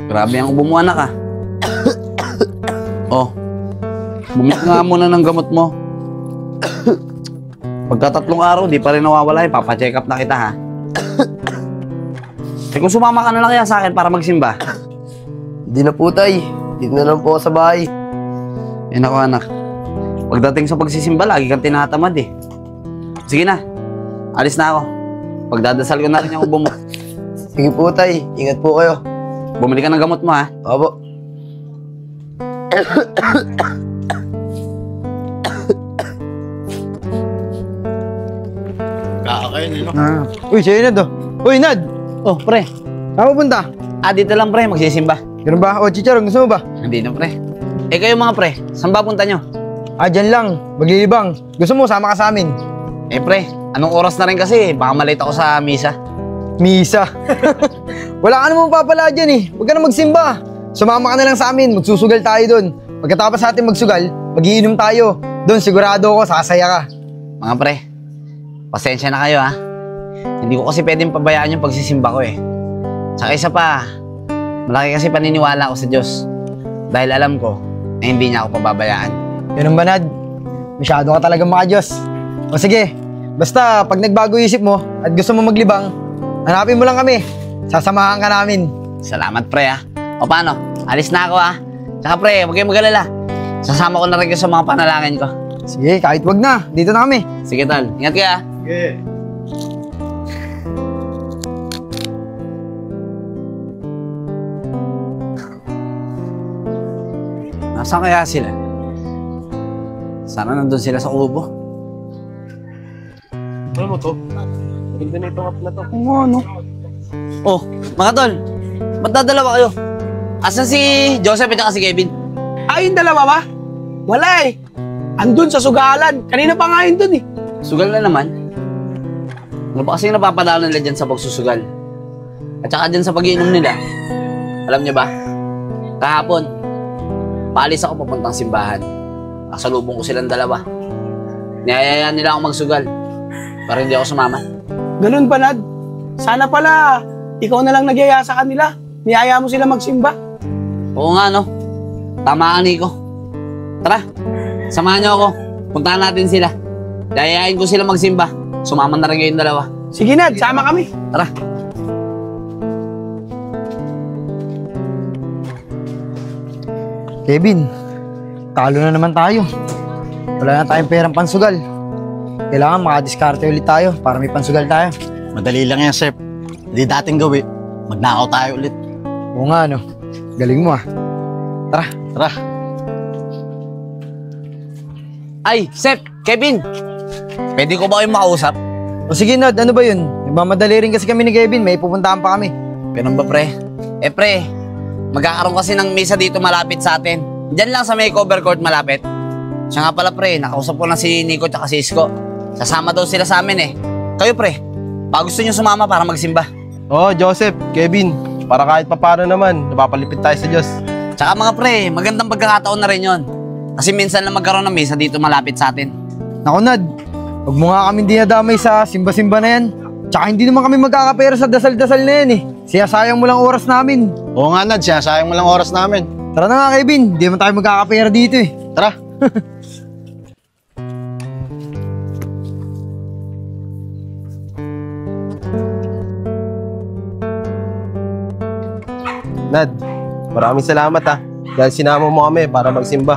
Grabe ang ubo mo, anak, ah. Oh, bumili nga muna ng gamot mo. Pagka 3 araw, di pa rin nawawala, papacheck up na kita, ha? Eh, kung sumama ka na lang kaya sa akin para magsimba. Hindi na po, tay. Dito na lang po ako sa bahay. Eh, naku, anak. Pagdating sa pagsisimba, lagi kang tinatamad, eh. Sige na, alis na ako. Pagdadasal ko na rin yung ubo mo. Sige po, tay. Ingat po kayo. Bumili ka ng gamot mo, ha? Opo. Kakakain, no? Uy, siya Nad, oh. Uy, Nad! Oh, pre. Saan pupunta? Ah, dito lang, pre. Magsisimba. Ganun ba? O, Chicharong, gusto mo ba? Hindi na, pre. Eh, kayo mga pre, saan ba punta nyo? Ah, dyan lang. Maglilibang. Gusto mo, sama ka sa amin. Eh, pre, anong oras na rin kasi? Baka malate ako sa misa. Misa. Wala ka namang papala dyan eh. Huwag ka na magsimba. Sumama ka na lang sa amin. Magsusugal tayo doon. Pagkatapos natin magsugal, magiinom tayo. Doon, sigurado ako, sasaya ka. Mga pre, pasensya na kayo, ha? Hindi ko kasi pwedeng pabayaan yung pagsisimba ko, eh. Tsaka isa pa, malaki kasi paniniwala ko sa Diyos. Dahil alam ko na hindi niya ako pababayaan. Ganun ba, Nad? Masyado ka talaga maka-Diyos. O sige, basta pag nagbago isip mo at gusto mo maglibang, hanapin mo lang kami. Sasamahan ka namin. Salamat, pre, ha? O paano? Alis na ako, ha? Tsaka pre, huwag kayong mag-alala. Sasama ko na rin kayo sa mga panalangin ko. Sige, kahit wag na. Dito na kami. Sige, tol. Ingat kayo, ha? Sige. Nasaan kaya sila? Sana nandun sila sa kubo. Ano mo to? Maganda na itong app na to. Oo, ano? Oh, mga tol. Ba't dadalawa kayo? Asan si Joseph at si Kevin? Ay, yung dalawa ba? Wala eh. Andun sa sugalan. Kanina pa nga yun dun eh. Sugal na naman. Ano ba kasi napapadala nila dyan sa pagsusugal? At saka dyan sa pag-iinom nila. Alam niyo ba? Kahapon, paalis ako papuntang simbahan. Kasalubong ko silang dalawa. Niyayayaan nila ako magsugal. Pero hindi ako sumama. Ganun ba, Nad? Sana pala, ikaw na lang nagyaya sa kanila. Niyaya mo sila magsimba. Oo nga, no? Tama ka, Nico. Tara, samahan niyo ako. Puntahan natin sila. Yayayain ko sila magsimba. Sumama na rin kayong dalawa. Sige, Nad, sama kami. Tara. Kevin, talo na naman tayo. Wala na tayong perang pansugal. Kailangan makadiskarte ulit tayo para may pansugal tayo. Madali lang yan, Sep. Hindi dating gawi. Magnakaw tayo ulit. Oo nga, no? Galing mo, ah. Tara. Tara. Ay, Sep, Kevin. Pwede ko ba kayong makausap? O sige, Nad, ano ba yun? Nagmamadali rin kasi kami ni Kevin. May pupuntahan pa kami. Ganun ba, pre? Eh, pre, magkakaroon kasi ng misa dito malapit sa atin. Diyan lang sa may cover court malapit. Siya nga pala, pre, nakausap ko na si Nico at si Isko. Sasama daw sila sa amin, eh. Kayo, pre, pa gusto nyo sumama para magsimba? Oo, Joseph, Kevin. Para kahit papano naman, napapalipit tayo sa Diyos. Tsaka mga pre, magandang pagkakataon na rin yon. Kasi minsan lang magkaroon ng misa dito malapit sa atin. Naku, Nad, huwag mo nga kami dinadamay sa simba-simba na yan. Tsaka hindi naman kami magkakapera sa dasal-dasal na yan, eh. Sayang mo lang oras namin. Oo nga, Nad, sayang mo lang oras namin. Tara na nga, Kevin. Hindi naman tayo magkakapera dito, eh. Tara. Nad, maraming salamat dahil sinama mo kami para magsimba.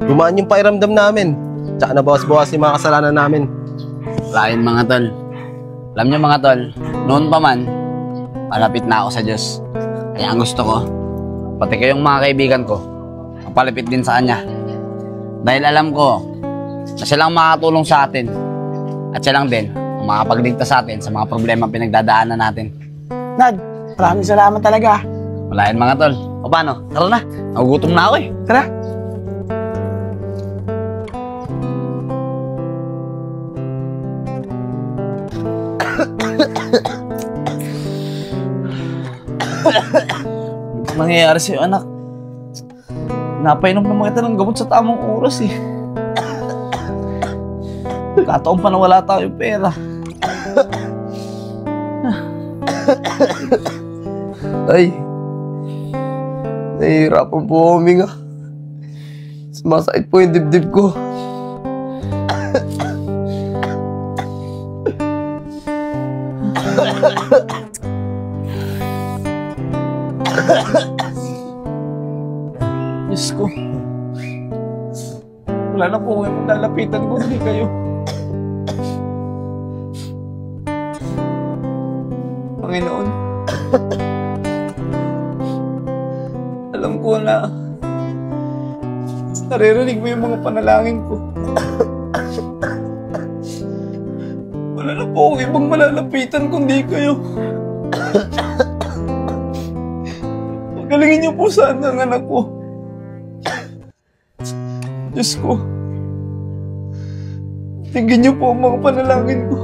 Gumaan yung pairamdam namin. Tsaka nabawas-bawas yung mga kasalanan namin. Lain mga tol. Alam nyo mga tol, noon pa man, palapit na ako sa Diyos. Kaya ang gusto ko, pati kayong mga kaibigan ko, mapalapit din sa Kanya. Dahil alam ko na siya lang makakatulong sa atin. At siya lang din ang makapagligtas sa atin sa mga problema pinagdadaanan natin. Nad, maraming salamat talaga. Wala yan mga tol. O paano? Tara na. Nagugutom na ako eh. Tara. Ano nangyayari sa'yo, anak? Napainom naman kita ng gamot sa tamang oras eh. Kataon pa na wala tayong pera. Tay, nahihirapan po ako huminga. Sumasakit po yung dibdib ko. Diyos ko. Wala na po kayo lalapitan kung hindi kayo. Panginoon, alam ko na naririnig mo yung mga panalangin ko. Wala na po akong ibang malalapitan kundi kayo. Pagalingin niyo po sana ang anak ko. Diyos ko, tingin niyo po ang mga panalangin ko.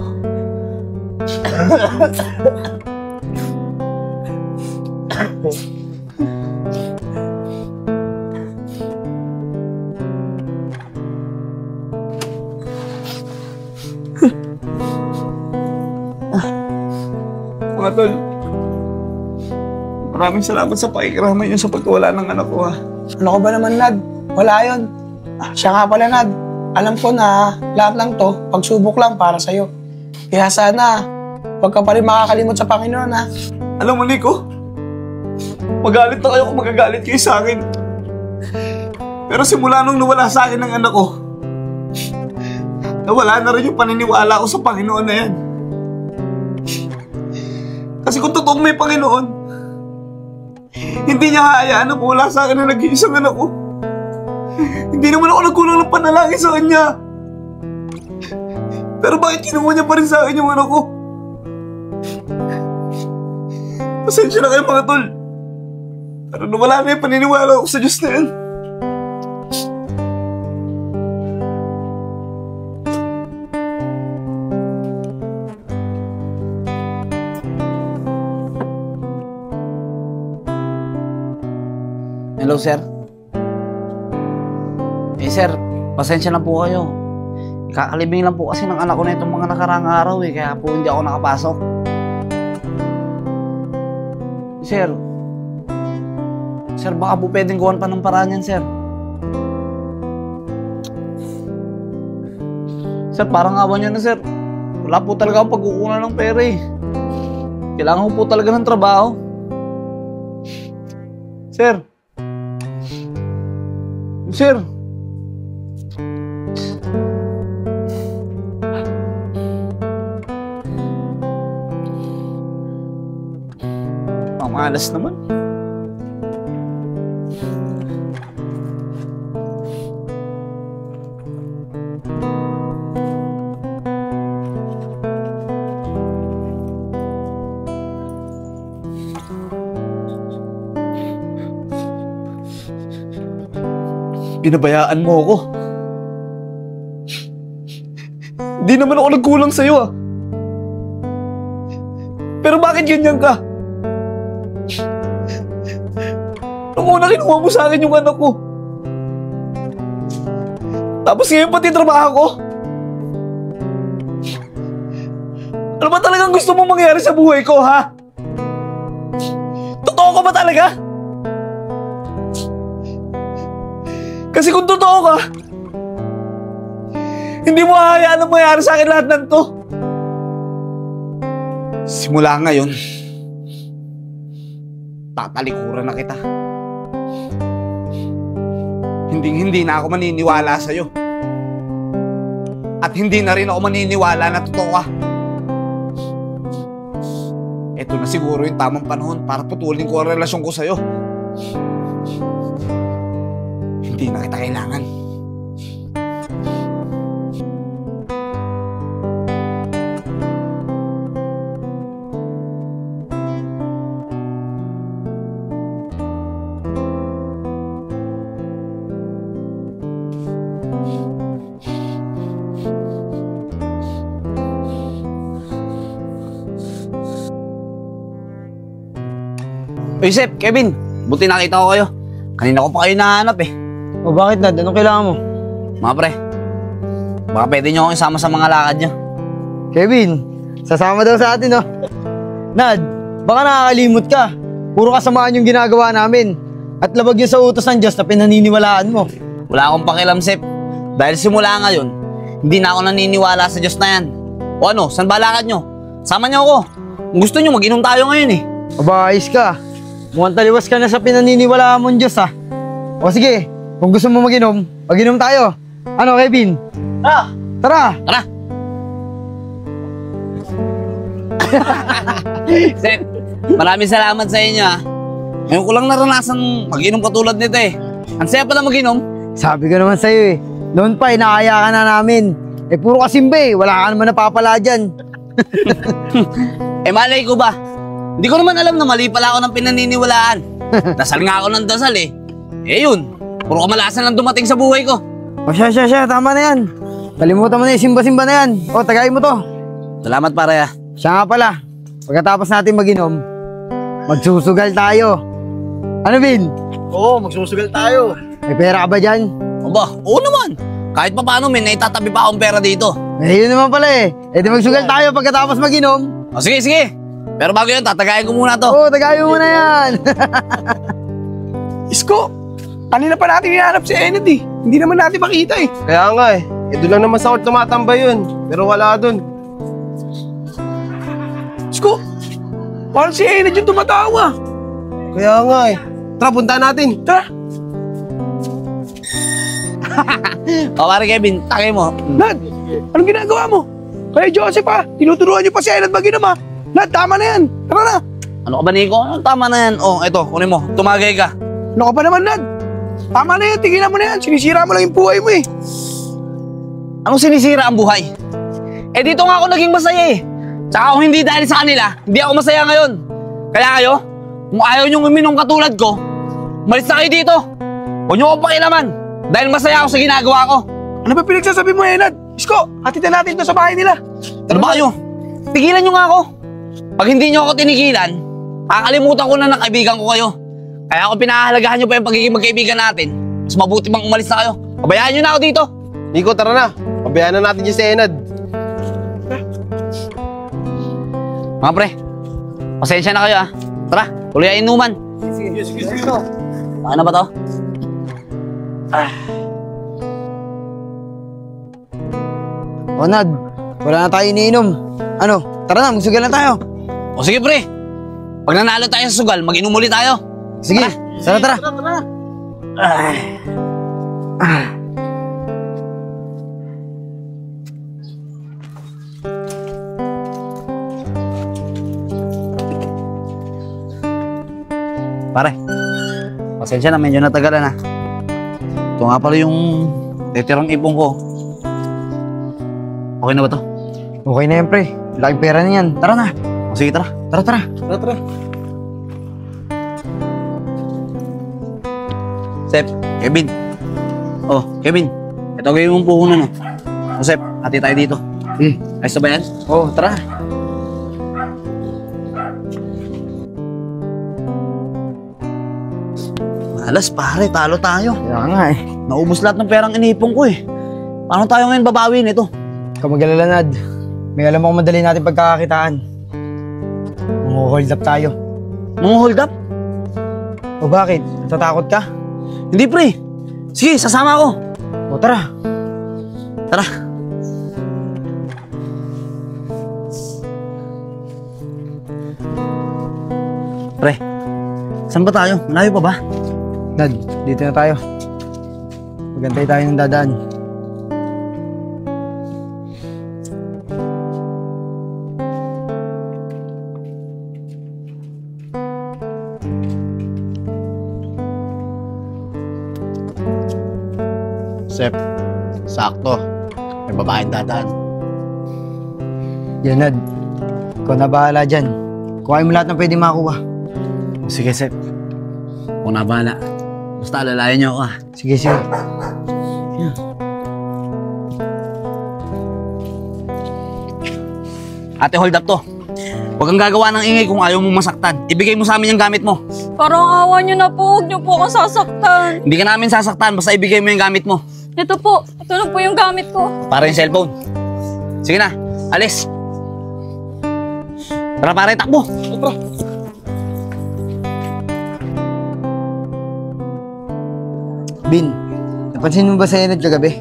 Mga tol, maraming salamat sa pakikirama yun sa pagkawala ng anak ko, ha. Ano ko ba naman, Nad? Wala yun. Siya nga pala, Nad. Alam ko na lahat ng to, pagsubok lang para sa'yo. Kaya sana, huwag ka pa rin makakalimot sa Panginoon, ha. Alam mo, Nico, magalit na kayo kung magagalit kayo sa akin. Pero simula nung nawala sa akin ng anak ko, nawala na rin yung paniniwala ko sa Panginoon na yan. Kasi kung totoong may Panginoon, hindi niya hayaan na wala sa akin na nag-iisang anak ko. Hindi naman ako nagkulang ng panalangin sa kanya. Pero bakit kinuha niya pa rin sa akin yung anak ko? Pasensya na kayo mga tol. Pero nawala na yung paniniwala ko sa Diyos na yan. Hello, sir. Sir, pasensya na po kayo. Kakalibing lang po kasi ng anak ko na itong mga nakaraang araw kaya po hindi ako nakapasok. Sir, baka po pwedeng gawan pa ng paraan yan, sir. Sir, parang awan nyo na, sir. Wala po talaga akong pagkukunan ng pera eh. Kailangan ko po talaga ng trabaho. Sir. Ang malas naman. Pinabayaan mo ako. Hindi naman ako nagkulang sa'yo, ah. Pero bakit ganyan ka? Nung una kinuha mo sa akin yung anak ko. Tapos ngayon pati trabaho ko. Ano ba talagang gusto mong mangyari sa buhay ko, ha? Totoo ka ba talaga? Kasi kung totoo ka, hindi mo hahayaan na mangyari sa akin lahat ng to. Simula ngayon, tatalikuran na kita. Hindi na ako maniniwala sa'yo. At hindi na rin ako maniniwala na totoo ka. Ito na siguro yung tamang panahon para putulin ko ang relasyon ko sa'yo. Hindi na kita kailangan. Joseph, Kevin, buti nakita ko kayo. Kanina ko pa kayo nahanap eh. O bakit, Nad? Anong kailangan mo? Mga pre, baka pwede nyo akong isama sa mga lakad nyo. Kevin, sasama daw sa atin, oh. Nad, baka nakakalimot ka. Puro kasamaan yung ginagawa namin. At labag yun sa utos ng Diyos na pinaniniwalaan mo. Wala akong pakialam, Sep. Dahil simula ngayon, hindi na ako naniniwala sa Diyos na yan. O ano, saan ba lakad nyo? Sama nyo ako. Kung gusto nyo, mag-inom tayo ngayon eh. Aba, ayos ka. Mukhang taliwas ka na sa pinaniniwalaan mong Diyos ha. O sige, kung gusto mo mag-inom, mag-inom tayo. Ano, Kevin? Ah! Tara! Tara! Sep, maraming salamat sa inyo ha. Ngayon ko lang naranasan mag-inom katulad nito eh. Ang saya pala mag-inom. Sabi ko naman sa'yo eh. Noon pa, inakaya ka na namin. Eh, puro kasimba eh. Wala ka naman napapala dyan. Eh malay ko ba? Hindi ko naman alam na mali pala ako ng pinaniniwalaan. Dasal nga ako ng dasal eh. Eh yun, puro kamalasan lang dumating sa buhay ko. O siya, tama na yan. Kalimutan mo na yung simba-simba na yan. O, tagayin mo to. Salamat pare ah. Siya nga pala, pagkatapos natin mag-inom, magsusugal tayo. Ano, Vin? Oo, magsusugal tayo. May pera ka ba dyan? Aba, oo naman. Kahit pa paano, may naitatabi pa akong pera dito. Eh, yun naman pala eh. Eh, di magsugal tayo pagkatapos mag-inom. O sige, sige. Pero bago yun, tatagayin ko muna to. Oo, tagayin mo na yan. Isko, kanina pa natin hinahanap si Enid eh. Hindi naman natin makita eh. Kaya nga eh. Eh, doon lang naman sa court tumatambay yun. Pero wala doon. Isko, parang si Enid yung tumatawa. Kaya nga eh. Tara, punta natin. Tara, O pare Kevin, tagay mo. Nad, anong ginagawa mo? Kaya Joseph tinuturuan niyo pa si Enid mag-inom ha. Nad, tama na yan. Tara na. Ano ka ba, Nico? Ano, tama na yan. O, eto, kunin mo. Tumagay ka. Ano ka ba naman, Nad? Tama na yan, tigilan mo na yan. Sinisira mo lang yung buhay mo eh. Anong sinisira ang buhay? Eh dito nga ako naging masaya eh. Tsaka kung hindi dahil sa kanila, hindi ako masaya ngayon. Kaya kayo, kung ayaw niyong uminom katulad ko, malis na kayo dito. Huwag niyo akong pakilaman. Dahil masaya ako sa ginagawa ko. Ano ba pinagsasabi mo, Enad? Isko, hatid na natin ito sa bahay nila. Ano ba kayo? Tigilan niyo nga ako. Pag hindi niyo ako tinigilan, makakalimutan ko na ng kaibigan ko kayo. Kaya kung pinahahalagahan niyo pa yung pagiging magkaibigan natin, mas mabuti bang umalis na kayo. Pabayaan niyo na ako dito. Nico, tara na. Pabayaan na natin yung si Enad. Mga pre, pasensya na kayo ah. Tara, tuloy ang inuman. Sige. Baka na ba to? O, Nad, wala na tayo iniinom. Ano, tara na, magsugal na tayo. O sige pre, pag nanalo tayo sa sugal, mag-inom ulit tayo. Sige, tara. Pare, pasensya na, medyo natagalan na. Ito nga pala yung titirang ipong ko. Okay na ba to? Okay na yan, pre. Laking pera na yan. Tara na. O sige, tara. Tara. Sep, Kevin. Oh, Kevin. Ito gawin mong puhunan, no? O Sep, hati tayo dito. Ayos na ba yan? Oh, tara. Malas, pare. Talo tayo. Kaya nga eh. Naubos lahat ng perang inipong ko eh. Paano tayo ngayon babawi nito? Ikaw mag-alala, Nad. May alam akong madali natin pagkakakitaan. Hold up tayo. Mga hold up? O bakit? Natatakot ka? Hindi pre. Sige, sasama ako. O tara. Tara. Pre, saan ba tayo? Malayo pa ba? Nad, dito na tayo. Magantay tayo ng dadaan. Sep, sakto. May babaeng dadaan. Yan, Nad. Ikaw na bahala dyan. Kuhain mo lahat ng pwedeng makuha. Sige, Sep. Kung nabala. Basta alalayan niyo ako ah. Sige. Ate, hold up to. Huwag kang gagawa ng ingay kung ayaw mong masaktan. Ibigay mo sa amin yung gamit mo. Parang awa niyo na po. Huwag niyo po akong sasaktan. Hindi ka namin sasaktan, basta ibigay mo yung gamit mo. Ito po. Ito na po yung gamit ko. Para yung cellphone. Sige na, alis. Tara pare, takbo! Bin, napansin mo ba sa Enad kagabi?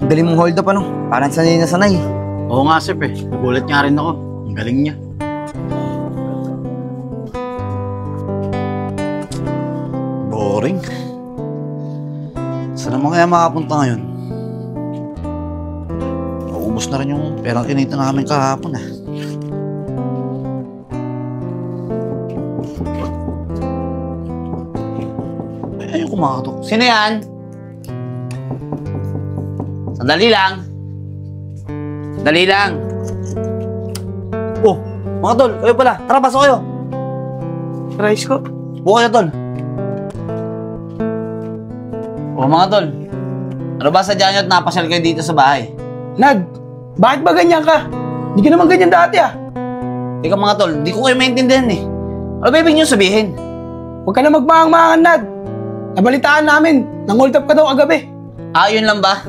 Ang galing mong hold up ano? Parang sanay na sanay. Oo nga, Sep eh. Nagulat nga rin ako. Ang galing niya. Boring. Saan naman kaya makapunta ngayon? Naubos na rin yung perang kinita namin kahapon eh. Ayun kumakatok. Sino yan? Sandali lang. Sandali lang. Oh, mga tol, kayo pala. Tara, pasok kayo. Rice ko. Buka kayo, tol. Oh, mga tol. Ano ba sadya nyo at napasyal kayo dito sa bahay? Nad, bakit ba ganyan ka? Hindi ka naman ganyan dati ah. Teka mga tol, di ko kayo maintindihan eh. Ano ba ibig nyo sabihin? Huwag ka na magmaang-maangan, Nad. Nabalitaan namin, nang-hold up ka daw kagabi. Ah, yun lang ba?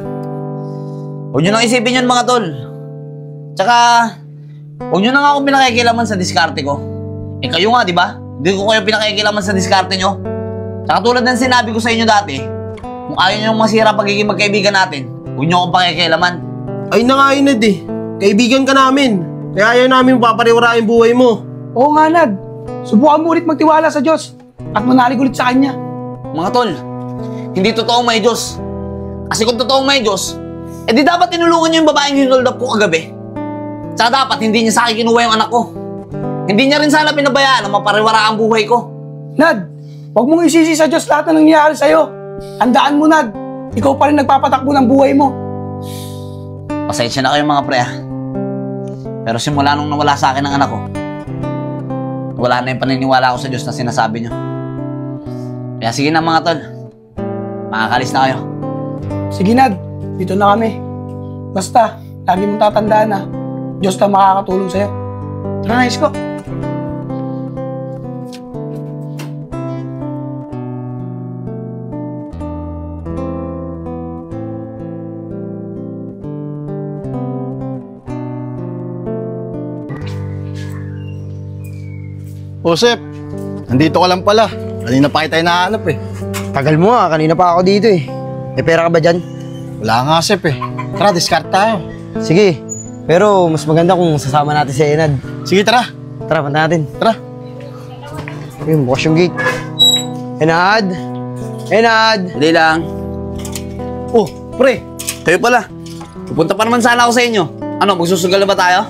Huwag nyo nang isipin yun mga tol. Tsaka, huwag nyo na nga akong pinakikilaman sa diskarte ko. Eh kayo nga, di ba? Hindi ko kayo pinakikilaman sa diskarte nyo. Tsaka tulad ng sinabi ko sa inyo dati, kung ayaw nyo masira pagiging magkaibigan natin, huwag nyo akong pakikilaman. Ay na nga Enad eh. Kaibigan ka namin. Kaya ayaw namin papariwara yung buhay mo. Oo nga, Nad. Subukan mo ulit magtiwala sa Diyos at manalig ulit sa Kanya. Mga tol, hindi totoong may Diyos. Kasi kung totoong may Diyos, eh di dapat tinulungan niyo yung babaeng hinold up ko kagabi. Tsaka dapat hindi niya sa akin kinuha yung anak ko. Hindi niya rin sana pinabayaan na mapariwara ang buhay ko. Nad, huwag mong isisi sa Diyos lahat na nangyayari sa'yo. Handaan mo, Nad. Ikaw pa rin nagpapatakbo ng buhay mo. Pasensya na kayo mga pre ah. Pero simula nung nawala sa akin ang anak ko, wala na yung paniniwala ko sa Diyos na sinasabi niyo. Kaya sige na mga tol, makakalis na kayo. Sige, Nad. Dito na kami. Basta, lagi mong tatandaan na Diyos na makakatulong sa'yo. Tara na, Isko. O Sep, nandito ka lang pala. Kanina pa kita hinahanap eh. Tagal mo ah, kanina pa ako dito eh. May pera ka ba dyan? Wala nga Sep eh. Tara, discard tayo. Sige, pero mas maganda kung sasama natin si Enad. Sige, tara. Tara, punta natin. Tara. Ayun, bukas yung gate. Enad! Enad! Hindi lang. Oh, pre, kayo pala. Pupunta pa naman sana ako sa inyo. Ano, magsusugal na ba tayo?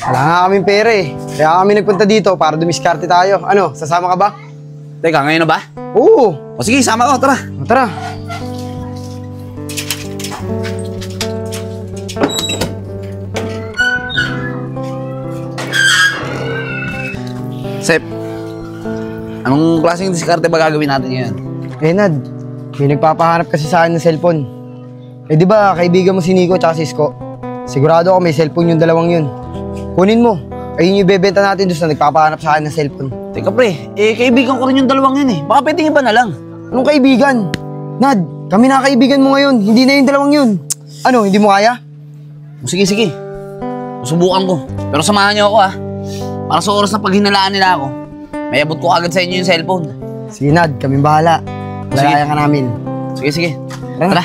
Wala nga kaming pera eh. Kaya kami nagpunta dito para dumiskarte tayo. Ano, sasama ka ba? Teka, ngayon na ba? Oo! O sige, sama ko, tara. O, tara! Sep, anong klaseng diskarte ba gagawin natin ngayon? Enad, may nagpapahanap kasi sa akin ng cellphone. Eh di ba, kaibigan mo si Nico at si Isko? Sigurado ako may cellphone yung dalawang yun. Kunin mo. Ayun yung ibebenta natin doon na nagpapahanap sa akin ng cellphone. Teka pre, kaibigan ko rin yung dalawang yun eh. Baka pwedeng iba na lang. Anong kaibigan? Nad, kami na kaibigan mo ngayon. Hindi na yung dalawang yun. Ano, hindi mo kaya? Sige, sige. Susubukan ko. Pero samahan niyo ako ah. Para sa oras na paghinalaan nila ako, may abot ko agad sa inyo yung cellphone. Sige Nad, kami bahala. Sige. Kaya ka namin. Sige, sige. Tara. Tara.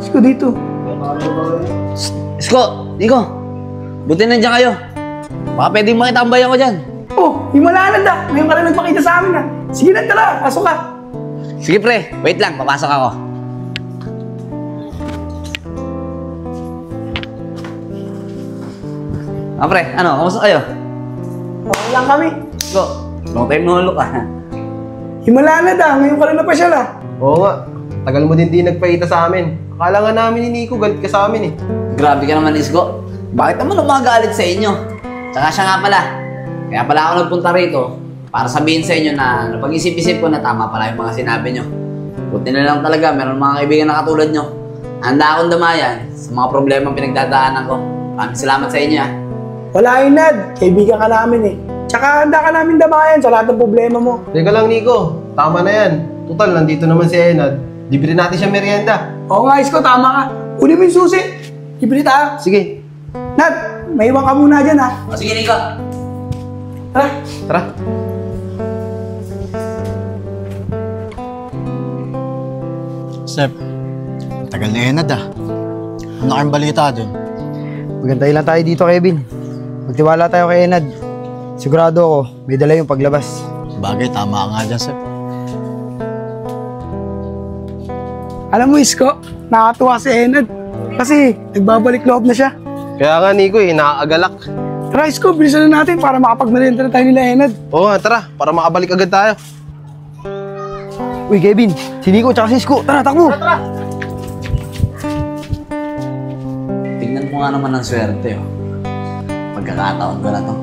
Isko dito. Isko, Nico. Buti nandiyan kayo. Baka pwedeng makitambayan ko dyan. Oh, himalaan na. Ngayon ka lang nagpakita sa amin ah. Sige na, tara. Pasok ka. Sige pre, wait lang. Papasok ako. Ah pre, ano? Kamusta kayo? Okay lang kami. Isko, long time no look ah. Himalaan na. Ngayon ka lang napasyal ah. Oo nga. Tagal mo din di nagpakita sa amin. Akala nga namin ni Nico galit ka sa amin eh. Grabe ka naman, Isko. Bakit naman umagalit sa inyo? Tsaka siya nga pala. Kaya pala ako nagpunta rito para sabihin sa inyo na napag-isip-isip ko na tama pala yung mga sinabi nyo. Buti na lang talaga, meron mga kaibigan na katulad nyo. Handa akong damayan sa mga problema pinagdadaanan ko. Maraming salamat sa inyo ah. Wala yun, Nad. Kaibigan ka namin eh. Tsaka handa ka namin damayan sa lahat ng problema mo. Teka lang Nico, tama na yan. Total, nandito naman si Enad. Libre natin siya merienda. Oo nga, Isko. Tama ka. Uli mo yung susi. Libre tayo. Sige. Nad, may iwan ka muna dyan ha. O sige, Nico. Tara. Tara. Sep, tagal na yan, Nad ah. Ano kayong balita dun? Magantay lang tayo dito, Kevin. Magtiwala tayo kay Enad. Sigurado ako, may dala yung paglabas. Bagay, tama ka nga dyan, Sep. Alam mo, Isko, nakakatuwa si Enad. Kasi nagbabalik loob na siya. Kaya nga, Nico, nakakagalak. Tara, Isko, bilisan na natin para makapagmerienda na tayo nila Enad. Oo nga, tara, para makabalik agad tayo. Uy, Kevin, si Nico tsaka si Isko. Tara, takbo! Tingnan mo nga naman ang swerte, oh. Pagkakataon ko na to.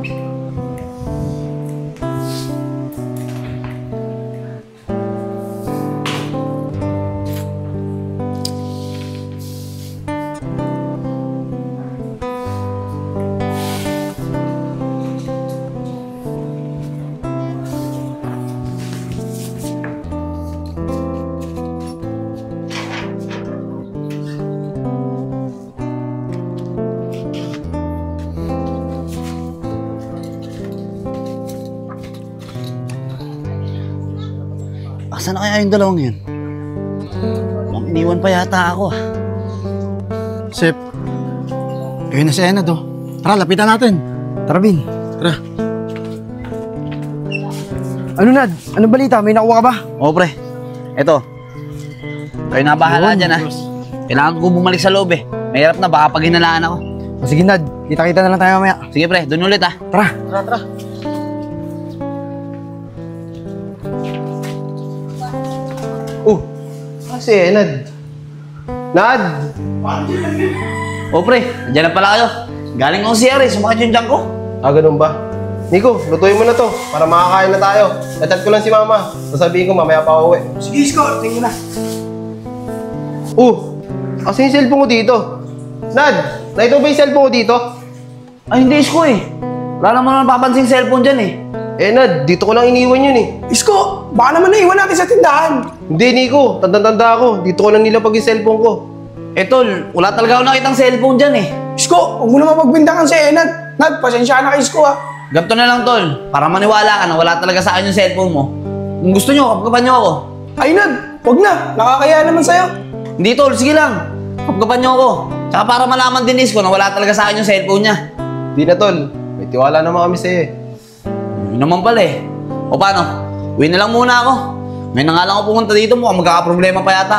Asan na kaya yung dalawang yun? Mukhang iniwan pa yata ako ah. Sep, ayun na si Enad oh. Tara, lapitan natin. Tara, Bin. Tara. Ano, Nad? Anong balita? May nakuha ka ba? Oo, pre. Eto. Kayo na bahala dyan ah. Kailangan ko bumalik sa loob eh. Mahirap na, baka pag hinalaan ako. O sige, Nad. Kita-kita na lang tayo mamaya. Sige pre, dun ulit ah. Tara. Kasi, Nad. Nad! Oo pre, nandiyan na pala kayo. Galing ako sa CR eh, sumakit yung tiyan ko. Ah, ganun ba? Nico, lutuin mo na to para makakain na tayo. Natad ko lang si Mama. Sasabihin ko mamaya pa uwi. Sige, Isko, tingin na. Kasi yung cellphone ko dito. Nad, naito ba yung cellphone ko dito? Ay hindi isko eh. Wala naman napapansin cellphone dyan eh. Eh, Nad, dito ko lang iniwan yun eh. Isko, baka naman naiwan natin sa tindahan. Hindi, Nico. Tanda-tanda ako. Dito ko lang nilapag yung cellphone ko. Eh tol, wala talaga ako nakitang cellphone dyan eh. Isko, huwag mo naman magbintangan si Enad. Nad, pasensya na kay Isko ha. Ganto na lang tol, para maniwala ka na wala talaga sa akin yung cellphone mo. Kung gusto nyo, kapkapan nyo ako. Ay Nad, huwag na. Nakakaya naman sa'yo. Hindi tol, sige lang. Kapkapan nyo ako. Tsaka para malaman din isko na wala talaga sa akin yung cellphone niya. Di na, Tol. May tiwala naman kami sa'yo eh. Yun naman pala eh. O paano? Uwi na lang muna ako. May na nga lang ako pumunta dito, mukhang magkakaproblema pa yata.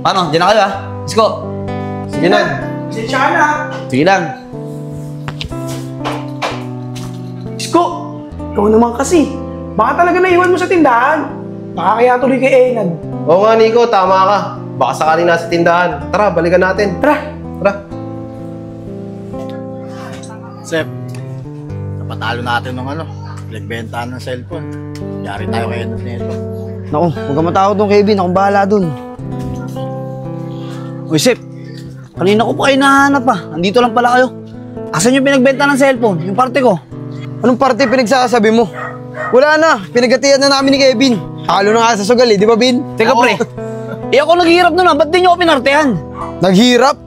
Paano? Diyan na kayo ha? Isko. Sige, Nad. Pasensya ka na ha. Sige lang. Isko, ikaw naman kasi. Baka talaga naiwan mo sa tindahan. Baka kaya tuloy kay Enad. Oo nga, Nico. Tama ka. Baka sakaling nasa tindahan. Tara, balikan natin. Tara. Tara. Sep, napatalo natin ng nagbentahan ng cellphone. Yari tayo kay Enad nito. Naku, huwag ka matakot doon, Kevin. Akong bahala doon. Uy, Sep. Kanina ko pa kayo nahanap pa. Andito lang pala kayo. Asan yung pinagbenta ng cellphone? Yung parte ko. Anong parte pinagsasabi mo? Wala na. Pinagatian na namin ni Kevin. Halo na nga sa sugal eh. Di ba, Bin? Teka pre. Eh ako naghihirap nun ah. Ba't di nyo ako pinartehan? Naghirap?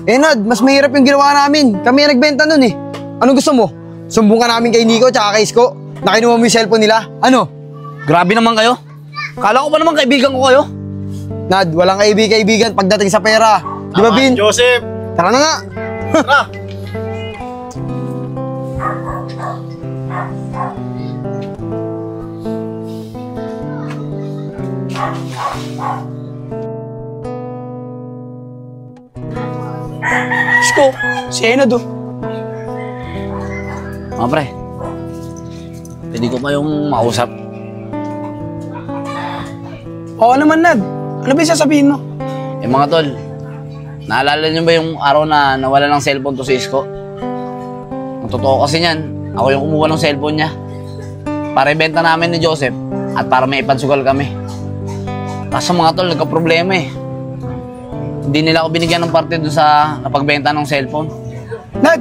Eh, Nad, mas mahirap yung ginawa namin. Kami ang nagbenta nun eh. Anong gusto mo? Sumbong ka namin kay Nico tsaka kay Isko na kinuha mo yung cellphone nila. Ano? Grabe naman kayo. Kala ko pa naman kaibigan ko kayo. Nad, walang kaibigan pagdating sa pera. Di ba, Bin? Joseph! Tara na nga. Tara! Isko, si Enad oh. Mga pre. Pwede ko kayong mausap. Oo naman, Nad. Ano ba yung sasabihin mo? Eh mga tol, naalala niyo ba yung araw na nawala ng cellphone to si Isko? Ang totoo kasi niyan, ako yung kumuha ng cellphone niya. Para ibenta namin ni Joseph at para may ipansugal kami. Kaso mga tol, nagka-problema eh. Hindi nila ako binigyan ng parte doon sa napagbenta ng cellphone. Nad,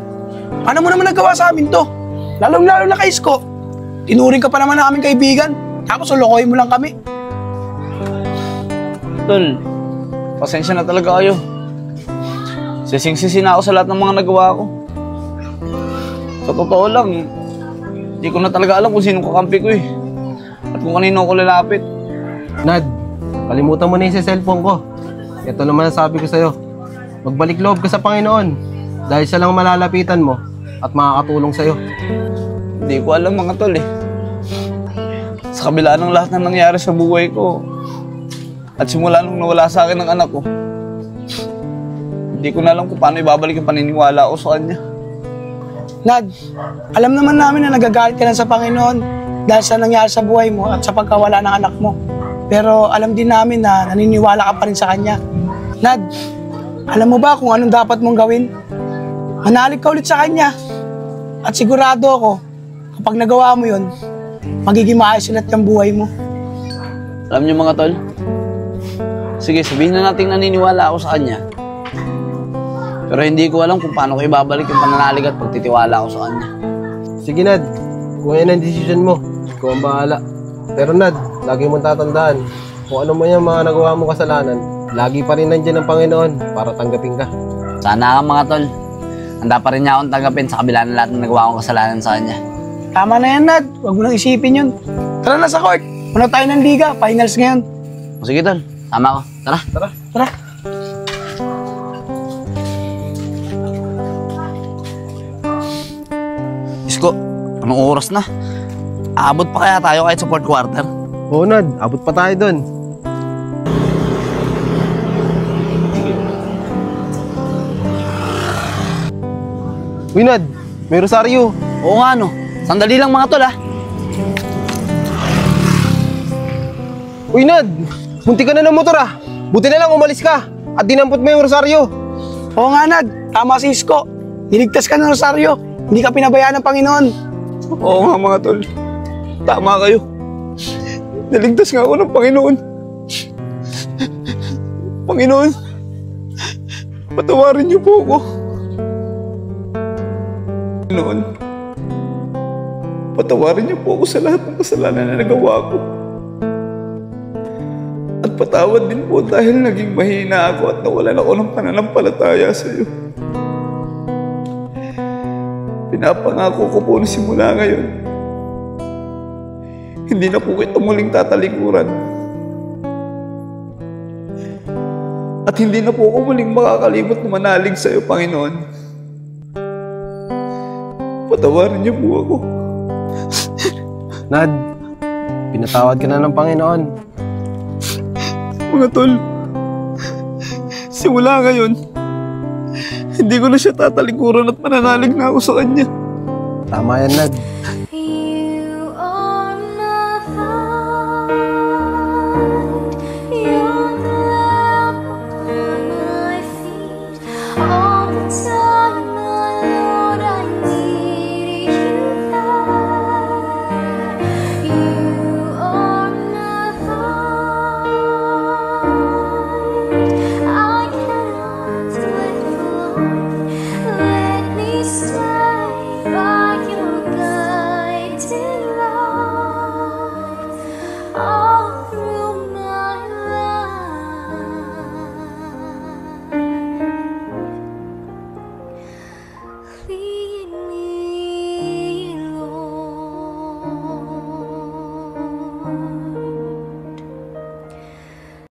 paano mo naman nagawa sa amin to? Lalong-lalo na kay Isko. Tinuring ka pa naman namin kaibigan. Tapos ulokohin mo lang kami. Tol, pasensya na talaga kayo. Sising-sisi na ako sa lahat ng mga nagawa ko. Sa totoo lang, hindi ko na talaga alam kung sinong kakampi ko eh. At kung kanino ako lalapit. Nad, kalimutan mo na yung sa cellphone ko. Ito naman ang sabi ko sa'yo. Magbalik loob ka sa Panginoon. Dahil siya lang malalapitan mo at makakatulong sa'yo. Hindi ko alam mga tol eh. Sa kabila ng lahat na nangyari sa buhay ko, at simula nung nawala sa akin ng anak ko, hindi ko na alam kung paano ibabalik yung paniniwala ko sa kanya. Nad, alam naman namin na nagagalit ka lang sa Panginoon dahil sa nangyari sa buhay mo at sa pagkawala ng anak mo. Pero alam din namin na naniniwala ka pa rin sa Kanya. Nad, alam mo ba kung anong dapat mong gawin? Manalig ka ulit sa Kanya. At sigurado ako, kapag nagawa mo yun, magiging maayos ulit ang buhay mo. Alam niyo mga tol, sige sabihin na natin naniniwala ako sa kanya. Pero hindi ko alam kung paano ko ibabalik yung pananalig at pagtitiwala ko sa kanya. Sige, Nad. Kung yan ang desisyon mo, ikaw ang bahala. Pero Nad, lagi mong tatandaan, kung ano mo yung mga nagawa mong kasalanan, lagi pa rin nandiyan ang Panginoon para tanggapin ka. Sana nga mga tol, handa pa rin niya akong tanggapin sa kabila ng lahat ng nagawa kong kasalanan sa kanya. Tama na yan, Nad. Huwag mo nang isipin yun. Tara na sa court. Muna tayo ng liga. Finals ngayon. O sige tol, sama ko. Tara. Tara. Isko, anong oras na? Aabot pa kaya tayo kahit sa fourth quarter? Oo, Nad. Abot pa tayo dun. Uy, Nad. May rosaryo. Oo nga no. Sandali lang mga tol ah. Uy, Nad. Munti ka na ng motor ah. Buti na lang umalis ka. At dinampot mo yung rosaryo. Oo nga, Nad. Tama si Isko. Niligtas ka ng Rosario. Hindi ka pinabayaan ng Panginoon. Oo nga mga tol. Tama kayo. Naligtas nga ako ng Panginoon. Panginoon, patawarin niyo po ako. Panginoon, patawarin niyo po ako sa lahat ng kasalanan na nagawa ko. At patawad din po dahil naging mahina ako at nawalan ako ng pananampalataya sa iyo. Pinapangako ko po na simula ngayon, hindi na po kita muling tatalikuran. At hindi na po ako muling makakalimot na manalig sa iyo, Panginoon. Patawarin niyo po ako. Nad, pinatawad ka na ng Panginoon. Mga tol, simula ngayon, hindi ko na siya tatalikuran at mananalig na ako sa kanya. Tama yan, Nad.